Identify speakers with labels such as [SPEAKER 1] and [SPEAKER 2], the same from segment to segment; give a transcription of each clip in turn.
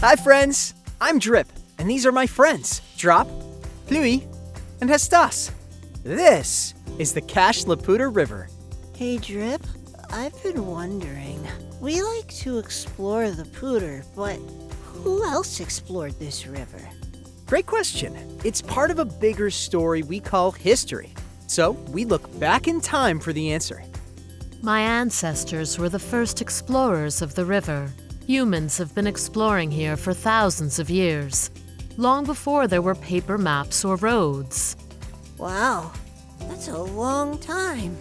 [SPEAKER 1] Hi friends, I'm Drip, and these are my friends, Drop, Plouie, and Hésta'se. This is the Cache la Poudre River.
[SPEAKER 2] Hey Drip, I've been wondering. We like to explore the Poudre, but who else explored this river?
[SPEAKER 1] Great question. It's part of a bigger story we call history. So we look back in time for the answer.
[SPEAKER 3] My ancestors were the first explorers of the river. Humans have been exploring here for thousands of years, long before there were paper maps or roads.
[SPEAKER 2] Wow, that's a long time.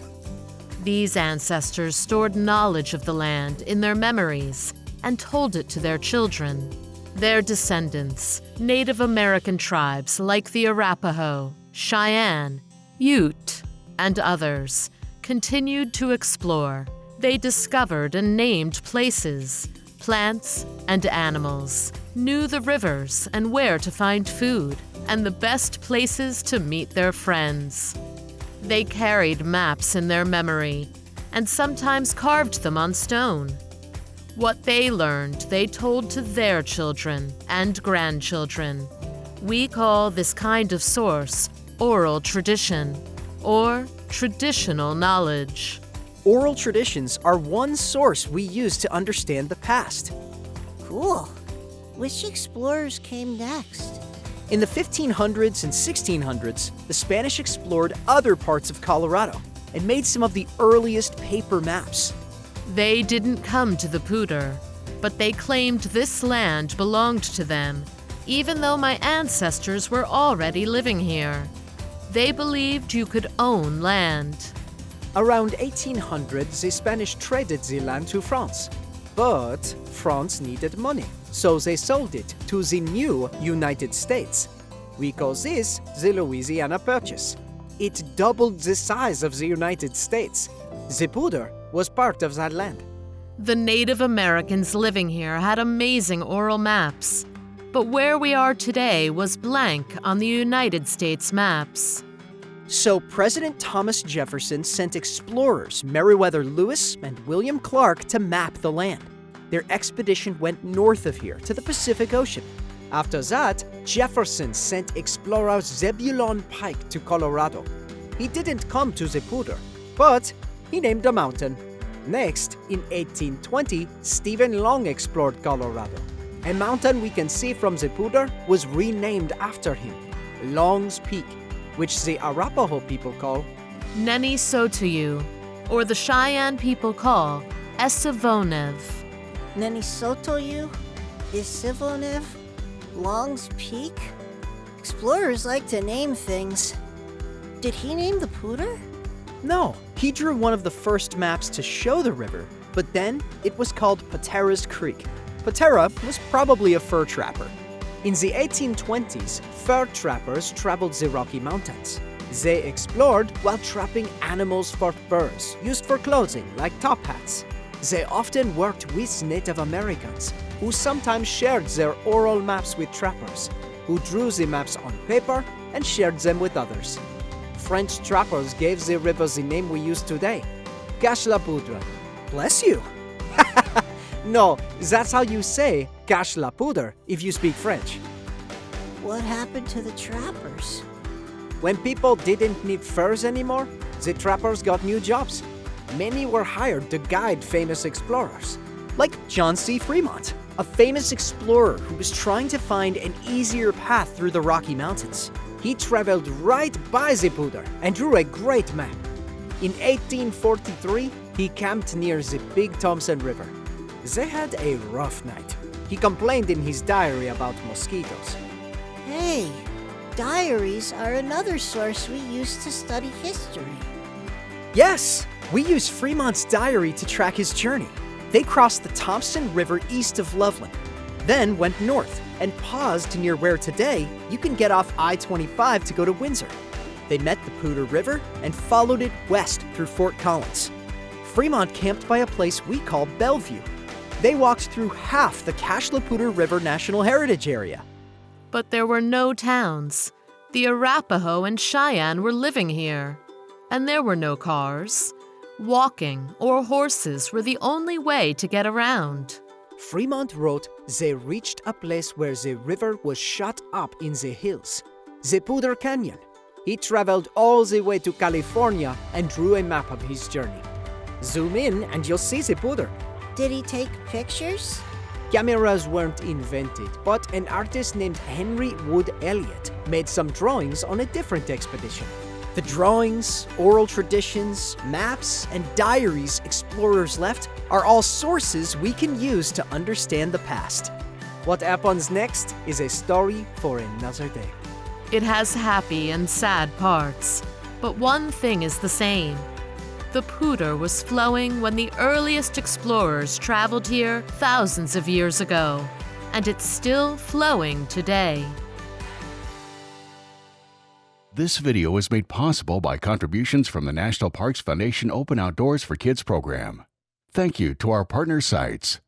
[SPEAKER 3] These ancestors stored knowledge of the land in their memories and told it to their children. Their descendants, Native American tribes like the Arapaho, Cheyenne, Ute, and others, continued to explore. They discovered and named places, plants, and animals, knew the rivers and where to find food, and the best places to meet their friends. They carried maps in their memory, and sometimes carved them on stone. What they learned, they told to their children and grandchildren. We call this kind of source oral tradition, or traditional knowledge.
[SPEAKER 1] Oral traditions are one source we use to understand the past.
[SPEAKER 2] Cool. Which explorers came next?
[SPEAKER 1] In the 1500s and 1600s, the Spanish explored other parts of Colorado and made some of the earliest paper maps.
[SPEAKER 3] They didn't come to the Poudre, but they claimed this land belonged to them, even though my ancestors were already living here. They believed you could own land.
[SPEAKER 1] Around 1800, the Spanish traded the land to France. But France needed money, so they sold it to the new United States. We call this the Louisiana Purchase. It doubled the size of the United States. The Poudre was part of that land.
[SPEAKER 3] The Native Americans living here had amazing oral maps, but where we are today was blank on the United States maps.
[SPEAKER 1] So President Thomas Jefferson sent explorers Meriwether Lewis and William Clark to map the land. Their expedition went north of here to the Pacific Ocean. After that, Jefferson sent explorer Zebulon Pike to Colorado. He didn't come to the Poudre, but he named a mountain. Next, in 1820, Stephen Long explored Colorado. A mountain we can see from the Poudre was renamed after him, Long's Peak, which the Arapaho people call
[SPEAKER 3] Neni Sotoyu, or the Cheyenne people call Esivonev.
[SPEAKER 2] Nenisotoyu? Isivonev? Long's Peak? Explorers like to name things. Did he name the Poudre?
[SPEAKER 1] No, he drew one of the first maps to show the river, but then it was called Patera's Creek. Patera was probably a fur trapper. In the 1820s, fur trappers traveled the Rocky Mountains. They explored while trapping animals for furs, used for clothing like top hats. They often worked with Native Americans, who sometimes shared their oral maps with trappers, who drew the maps on paper and shared them with others. French trappers gave the river the name we use today, Cache la Poudre. Bless you! No, that's how you say Cache la Poudre if you speak French.
[SPEAKER 2] What happened to the trappers?
[SPEAKER 1] When people didn't need furs anymore, the trappers got new jobs. Many were hired to guide famous explorers, like John C. Fremont, a famous explorer who was trying to find an easier path through the Rocky Mountains. He traveled right by the Poudre and drew a great map. In 1843, he camped near the Big Thompson River. They had a rough night. He complained in his diary about mosquitoes.
[SPEAKER 2] Hey, diaries are another source we use to study history.
[SPEAKER 1] Yes, we use Fremont's diary to track his journey. They crossed the Thompson River east of Loveland, then went north and paused near where today you can get off I-25 to go to Windsor. They met the Poudre River and followed it west through Fort Collins. Fremont camped by a place we call Bellevue. They walked through half the Cache la Poudre River National Heritage Area.
[SPEAKER 3] But there were no towns. The Arapaho and Cheyenne were living here, and there were no cars. Walking or horses were the only way to get around.
[SPEAKER 1] Fremont wrote they reached a place where the river was shut up in the hills, the Poudre Canyon. He traveled all the way to California and drew a map of his journey. Zoom in and you'll see the Poudre.
[SPEAKER 2] Did he take pictures?
[SPEAKER 1] Cameras weren't invented, but an artist named Henry Wood Elliott made some drawings on a different expedition. The drawings, oral traditions, maps, and diaries explorers left are all sources we can use to understand the past. What happens next is a story for another day.
[SPEAKER 3] It has happy and sad parts, but one thing is the same. The Poudre was flowing when the earliest explorers traveled here thousands of years ago, and it's still flowing today.
[SPEAKER 4] This video is made possible by contributions from the National Parks Foundation Open Outdoors for Kids program. Thank you to our partner sites.